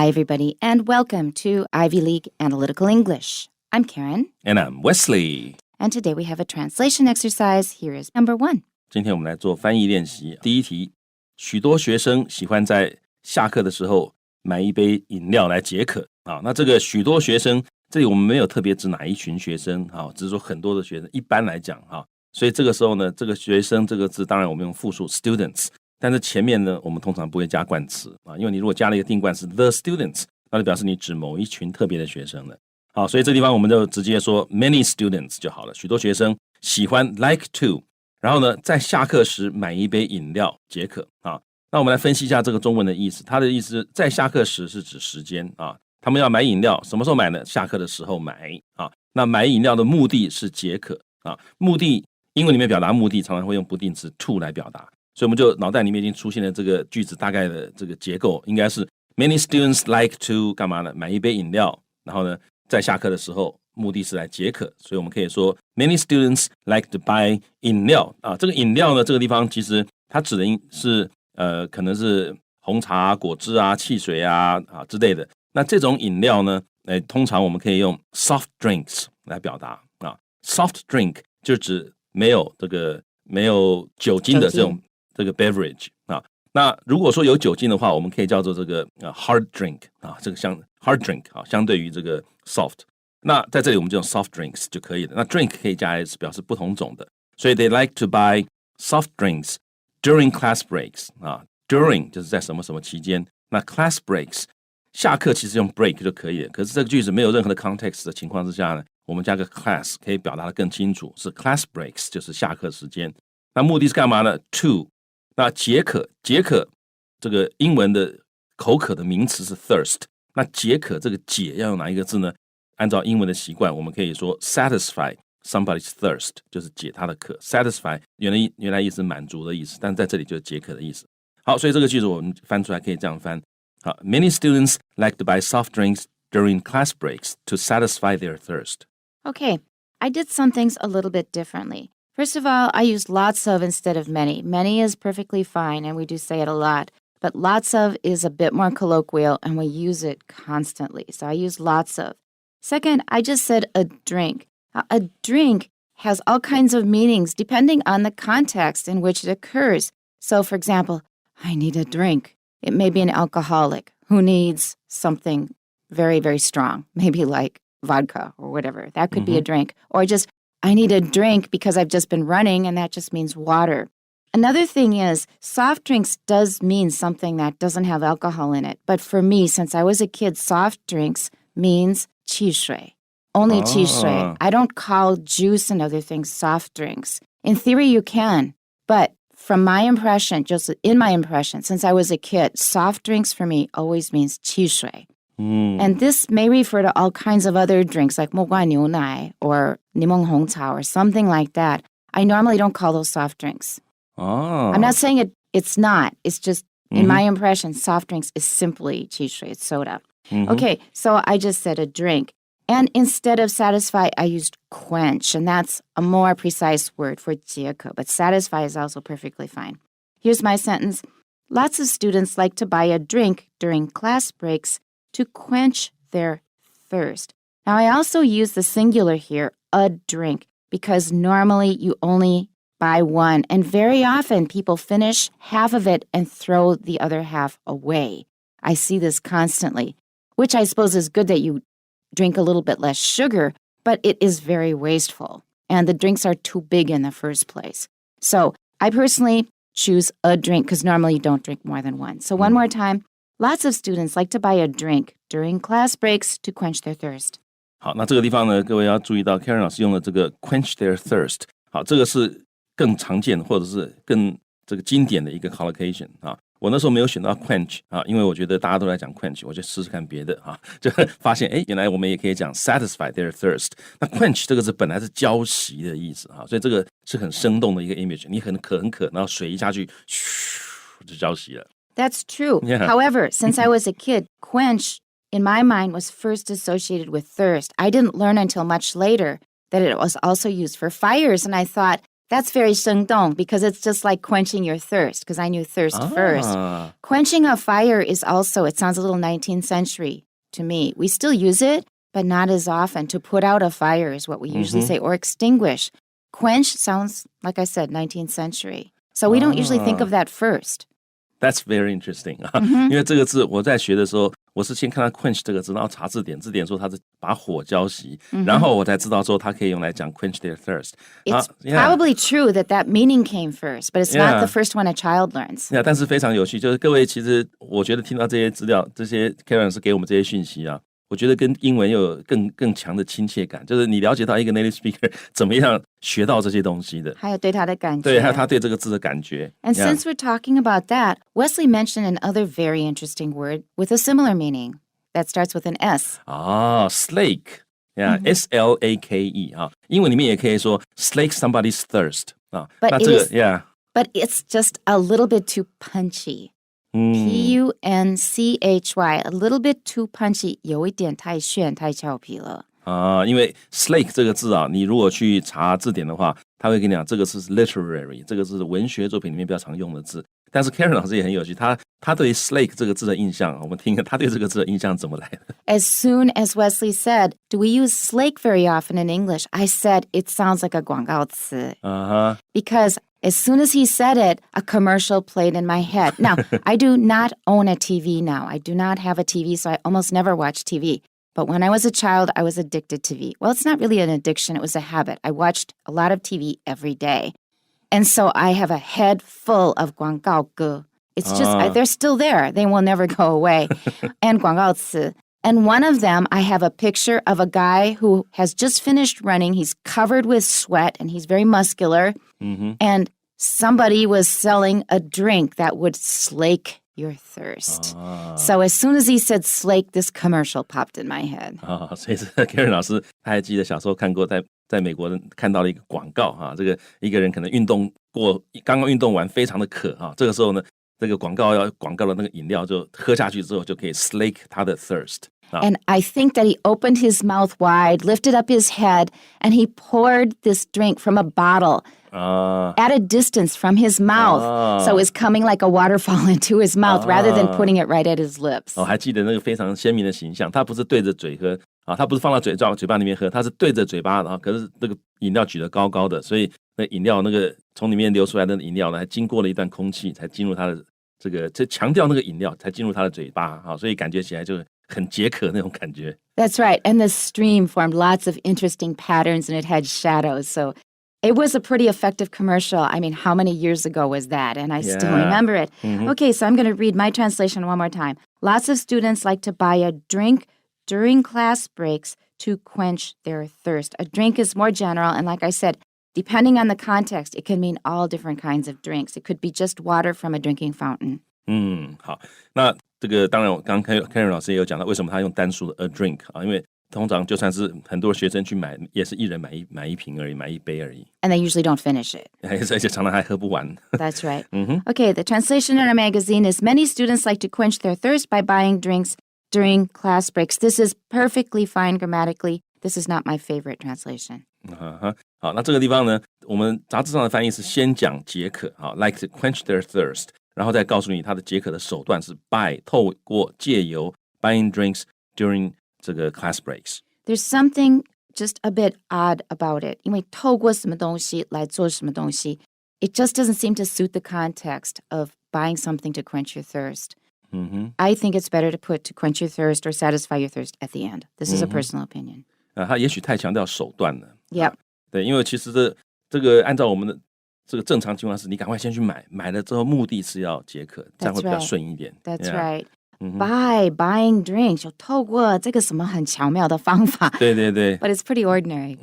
Hi, everybody, and welcome to Ivy League Analytical English. I'm Karen. And I'm Wesley. And today we have a translation exercise. Here is number 1. 今天我们来做翻译练习。第一题，许多学生喜欢在下课的时候买一杯饮料来解渴。那这个许多学生，这里我们没有特别指哪一群学生，只是说很多的学生。一般来讲，所以这个时候呢，这个学生这个字，当然我们用复数 students， 但是前面呢，我们通常不会加冠词因为你如果加了一个定冠词 the students， 那就表示你指某一群特别的学生了。好，所以这地方我们就直接说 many students 就好了。许多学生喜欢 like to， 然后呢，在下课时买一杯饮料解渴那我们来分析一下这个中文的意思。它的意思，在下课时是指时间他们要买饮料，什么时候买呢？下课的时候买那买饮料的目的是解渴目的，英文里面表达目的常常会用不定词 to 来表达，所以我们就脑袋里面已经出现了这个句子大概的这个结构，应该是 many students like to 干嘛呢？买一杯饮料，然后呢，在下课的时候目的是来解渴，所以我们可以说 many students like to buy 饮料这个饮料呢，这个地方其实它指的是可能是红茶、果汁汽水之类的。那这种饮料呢，通常我们可以用 soft drinks 来表达soft drink 就指没有酒精的这个 beverage那如果说有酒精的话，我们可以叫做这个hard drink这个像 hard drink 相对于这个 soft。那在这里我们就用 soft drinks 就可以了。那 drink 可以加 s 表示不同种的，所以 they like to buy soft drinks during class breaks during 就是在什么什么期间。那 class breaks 下课其实用 break 就可以了，可是这个句子没有任何的 context 的情况之下呢，我们加个 class 可以表达得更清楚，是 class breaks 就是下课时间。那目的是干嘛呢？ to 那解渴这个英文的口渴的名词是 thirst， 那解渴这个解要用哪一个字呢？按照英文的习惯，我们可以说 satisfy somebody's thirst， 就是解他的渴。 satisfy 原来意思满足的意思，但在这里就是解渴的意思。好，所以这个句子我们翻出来可以这样翻Many students like to buy soft drinks during class breaks to satisfy their thirst. Okay, I did some things a little bit differently. First of all, I used lots of instead of many. Many is perfectly fine, and we do say it a lot. But lots of is a bit more colloquial, and we use it constantly. So I use lots of. Second, I just said a drink. A drink has all kinds of meanings depending on the context in which it occurs. So, for example, I need a drink. It may be an alcoholic who needs something very, very strong, maybe like vodka or whatever. That could be a drink. Or just, I need a drink because I've just been running, and that just means water. Another thing is, soft drinks does mean something that doesn't have alcohol in it. But for me, since I was a kid, soft drinks means 汽水. Only 汽水. I don't call juice and other things soft drinks. In theory, you can, but from my impression, just in my impression, since I was a kid, soft drinks for me always means 汽水. And this may refer to all kinds of other drinks like 木瓜牛奶 or 柠檬红茶 or something like that. I normally don't call those soft drinks. I'm not saying it's not. It's just, in my impression, soft drinks is simply 汽水, it's soda. Okay, so I just said a drink. And instead of satisfy, I used quench, and that's a more precise word for 解渴, but satisfy is also perfectly fine. Here's my sentence. Lots of students like to buy a drink during class breaks to quench their thirst. Now, I also use the singular here, a drink, because normally you only buy one, and very often people finish half of it and throw the other half away. I see this constantly, which I suppose is good that you drink a little bit less sugar, but it is very wasteful, and the drinks are too big in the first place. So I personally choose a drink because normally you don't drink more than one. So one more time, lots of students like to buy a drink during class breaks to quench their thirst. 好，那这个地方呢，各位要注意到 Karen 老师用了这个 quench their thirst。好，这个是更常见或者是更这个经典的一个 collocation我那时候没有选到 quench 因为我觉得大家都在讲 quench， 我就试试看别的就发现原来我们也可以讲 satisfy their thirst。那 quench 这个字本来是浇熄的意思所以这个是很生动的一个 image。你很渴，然后水一下去，嘘，就浇熄了。That's true. Yeah. However, since I was a kid, quench in my mind was first associated with thirst. I didn't learn until much later that it was also used for fires, and I thought That's very 生动 because it's just like quenching your thirst because I knew thirst first. Quenching a fire is also, it sounds a little 19th century to me. We still use it, but not as often. To put out a fire is what we usually say, or extinguish. Quench sounds, like I said, 19th century. So we don't usually think of that first. That's very interesting 因为这个字我在学的时候，我是先看到 quench 这个字，然后查字典，字典说它是把火浇熄，然后我才知道说它可以用来讲 quench their thirst. It's probably true that meaning came first, but it's not the first one a child learns. 但是非常有趣，就是各位其实我觉得听到这些资料，这些 Karen 是给我们这些讯息啊。我觉得跟英文又有更强的亲切感，就是你了解到一个 native speaker 怎么样学到这些东西的，还有对他的感觉，对，还有他对这个字的感觉。And since we're talking about that, Wesley mentioned another very interesting word with a similar meaning that starts with an S. Slake. Yeah, S-L-A-K-E 啊，英文里面也可以说 slake somebody's thirst 啊。那这个 But it's just a little bit too punchy. P-U-N-C-H-Y, a little bit too punchy, 有一点太炫太俏皮了。因为 slake 这个字啊，你如果去查字典的话，他会跟你讲这个字是 literary， 这个是文学作品里面比较常用的字。但是 Karen 老师也很有趣，他对 slake 这个字的印象，我们听他对这个字的印象怎么来的 As soon as Wesley said, do we use slake very often in English? I said, it sounds like a 广告词。Because as soon as he said it, a commercial played in my head. Now, I do not own a TV now. I do not have a TV, so I almost never watch TV. But when I was a child, I was addicted to TV. Well, it's not really an addiction. It was a habit. I watched a lot of TV every day. And so I have a head full of 广告歌. It's just, they're still there. They will never go away. And 广告词. And one of them, I have a picture of a guy who has just finished running. He's covered with sweat and he's very muscular. And somebody was selling a drink that would slake your thirst. So as soon as he said slake, this commercial popped in my head. 所以这 Karen 老师他还记得小时候看过在美国看到了一个广告这个一个人可能运动过，刚刚运动完非常的渴这个时候呢，这个广告的那个饮料就喝下去之后就可以 slake 他的 thirst。And I think that he opened his mouth wide, lifted up his head, and he poured this drink from a bottle at a distance from his mouth. So it's coming like a waterfall into his mouth rather than putting it right at his lips. 还记得那个非常鲜明的形象，他不是对着嘴喝他不是放到嘴巴里面喝，他是对着嘴巴，然后可是这个饮料举得高高的，所以那饮料那个从里面流出来的饮料呢，还经过了一段空气才进入他的这强调那个饮料才进入他的嘴巴所以感觉起来就很解渴那种感觉。That's right. And the stream formed lots of interesting patterns and it had shadows. So it was a pretty effective commercial. I mean, how many years ago was that? And I still remember it. Okay, so I'm going to read my translation one more time. Lots of students like to buy a drink during class breaks to quench their thirst. A drink is more general. And like I said, depending on the context, it can mean all different kinds of drinks. It could be just water from a drinking fountain. 好，那这个当然，我刚刚 Karen 老师也有讲到，为什么他用单数的 a drink 因为通常就算是很多学生去买，也是一人买一瓶而已，买一杯而已。And they usually don't finish it. 而且常常还喝不完。That's right. Okay, the translation in our magazine is many students like to quench their thirst by buying drinks during class breaks. This is perfectly fine grammatically. This is not my favorite translation. 好，那这个地方呢，我们杂志上的翻译是先讲解渴like to quench their thirst。然后再告诉你他的解渴的手段是 透过借由 buying drinks during 这个 class breaks. There's something just a bit odd about it. 因为透过什么东西来做什么东西 it just doesn't seem to suit the context of buying something to quench your thirst. I think it's better to put to quench your thirst or satisfy your thirst at the end. This is a personal opinion. 他也许太强调手段了。Yep. 对，因为其实这个按照我们的这个正常情况是你赶快先去买了之后目的是要解渴，这样会比较顺一点。That's right. Buying drinks 有透过这个什么很巧妙的方法。对。But it's pretty ordinary.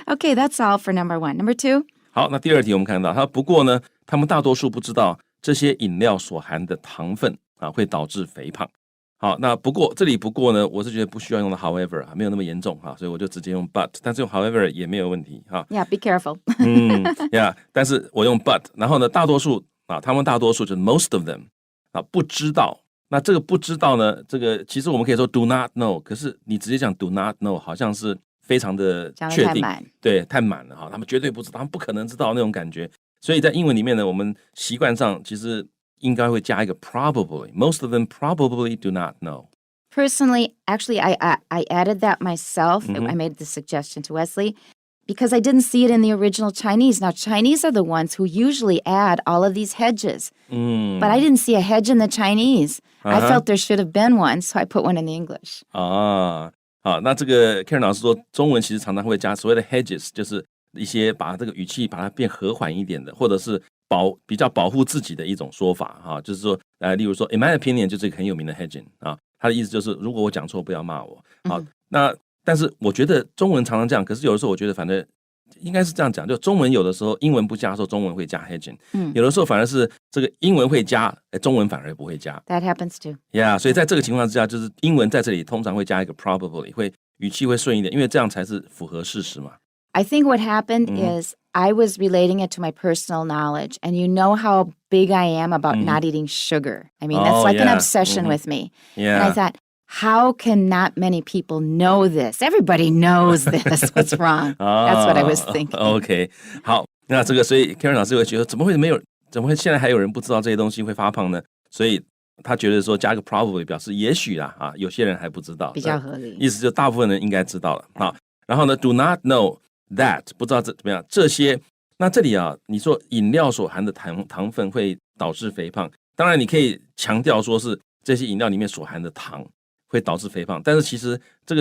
Okay, that's all for number one. Number two? 好，那第二题我们看到不过呢，他们大多数不知道这些饮料所含的糖分会导致肥胖。好，那不过这里不过呢，我是觉得不需要用到 however 没有那么严重所以我就直接用 but， 但是用 however 也没有问题Yeah, be careful. Yeah， 但是我用 but， 然后呢，大多数他们大多数就是 most of them 不知道。那这个不知道呢，这个其实我们可以说 do not know， 可是你直接讲 do not know 好像是非常的确定，对，太满了哈，他们绝对不知道，他们不可能知道那种感觉。所以在英文里面呢，我们习惯上其实应该会加一个 probably. Most of them probably do not know. Personally, actually, I added that myself. I made the suggestion to Wesley because I didn't see it in the original Chinese. Now, Chinese are the ones who usually add all of these hedges. But I didn't see a hedge in the Chinese. I felt there should have been one, so I put one in the English. 好，那这个 Karen 老师说，中文其实常常会加所谓的 hedges， 就是一些把这个语气把它变和缓一点的，或者是比较保护自己的一种说法哈，就是说例如说 in my opinion 就是一个很有名的 hedging 啊，他的意思就是如果我讲错不要骂我。好，那但是我觉得中文常常这样，可是有的时候我觉得反正应该是这样讲，就中文有的时候英文不加的时候，中文会加 hedging，有的时候反而是这个英文会加，中文反而不会加。That happens too. Yeah， 所以在这个情况之下，就是英文在这里通常会加一个 probably， 会语气会顺一点，因为这样才是符合事实嘛。I think what happened is I was relating it to my personal knowledge, and you know how big I am about not eating sugar. I mean, that's like an obsession with me. And I thought, how can not many people know this? Everybody knows this. What's wrong? That's what I was thinking. OK， 好，那这个所以 Karen 老师会觉得怎么会现在还有人不知道这些东西会发胖呢？所以他觉得说加一个 probably 表示也许啦啊，有些人还不知道，比较合理。意思就大部分人应该知道了。好，然后呢 ，do not know。That 不知道怎么样，这些那这里啊，你说饮料所含的糖分会导致肥胖，当然你可以强调说是这些饮料里面所含的糖会导致肥胖，但是其实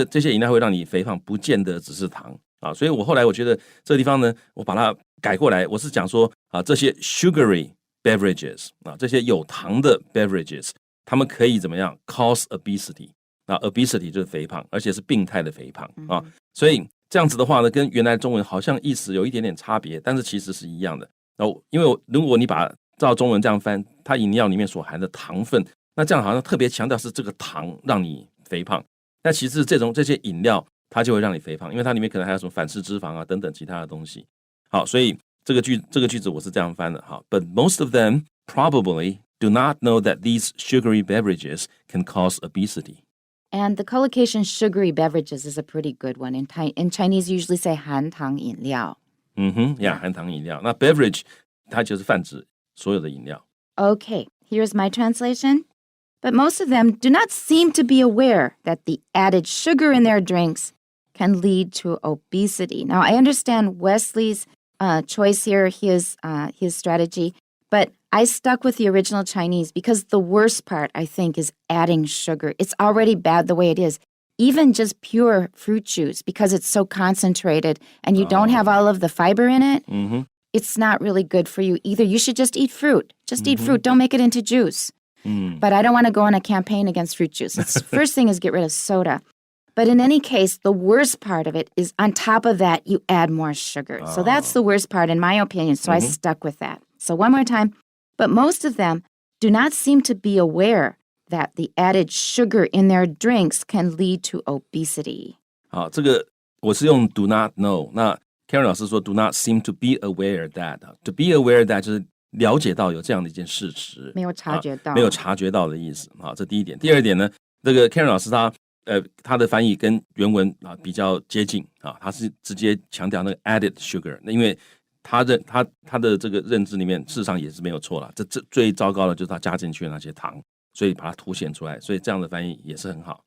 这些饮料会让你肥胖，不见得只是糖啊。所以我后来我觉得这个地方呢，我把它改过来，我是讲说啊，这些 sugary beverages 啊，这些有糖的 beverages， 它们可以怎么样 cause obesity 啊 ，obesity 就是肥胖，而且是病态的肥胖啊，所以。这样子的话呢，跟原来中文好像意思有一点点差别，但是其实是一样的。因为如果你把照中文这样翻，它饮料里面所含的糖分，那这样好像特别强调是这个糖让你肥胖。那其实这些饮料它就会让你肥胖，因为它里面可能还有什么反式脂肪啊等等其他的东西。好，所以这个句子我是这样翻的。好 ，But most of them probably do not know that these sugary beverages can cause obesity.And the collocation sugary beverages is a pretty good one. In Chinese, you usually say 含糖饮料。含糖饮料。那 beverage 它就是泛指所有的饮料。Okay, here's my translation. But most of them do not seem to be aware that the added sugar in their drinks can lead to obesity. Now, I understand Wesley's choice here, his strategy, but I stuck with the original Chinese because the worst part, I think, is adding sugar. It's already bad the way it is. Even just pure fruit juice, because it's so concentrated and you don't have all of the fiber in it, it's not really good for you either. You should just eat fruit. Just eat fruit. Don't make it into juice. But I don't want to go on a campaign against fruit juice. First thing is get rid of soda. But in any case, the worst part of it is on top of that, you add more sugar. So that's the worst part, in my opinion. So I stuck with that. So one more time.But most of them do not seem to be aware that the added sugar in their drinks can lead to obesity. 好，这个我是用 do not know。那 Karen 老师说 do not seem to be aware that。To be aware that 就是了解到有这样的一件事实，没有察觉到，没有察觉到的意思。好，这第一点。第二点呢，这个 Karen 老师他的翻译跟原文比较接近啊，他是直接强调那个 added sugar， 因为他的这个认知里面，事实上也是没有错啦。这最糟糕的就是他加进去的那些糖，所以把它凸显出来。所以这样的翻译也是很好。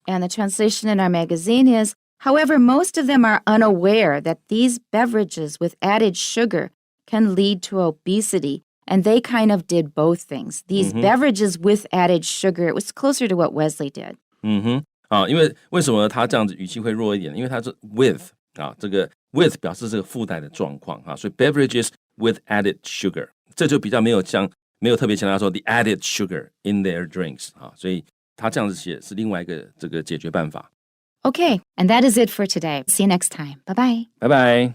And the translation in our magazine is, however, most of them are unaware that these beverages with added sugar can lead to obesity. And they kind of did both things. These beverages with added sugar, it was closer to what Wesley did. 因为什么他这样子语气会弱一点？因为他是 with 这个 with 表示这个附带的状况所以 beverages with added sugar 这就比较没有特别强调说 the added sugar in their drinks 所以他这样子写是另外一个这个解决办法。Okay, and that is it for today. See you next time. Bye-bye. Bye-bye.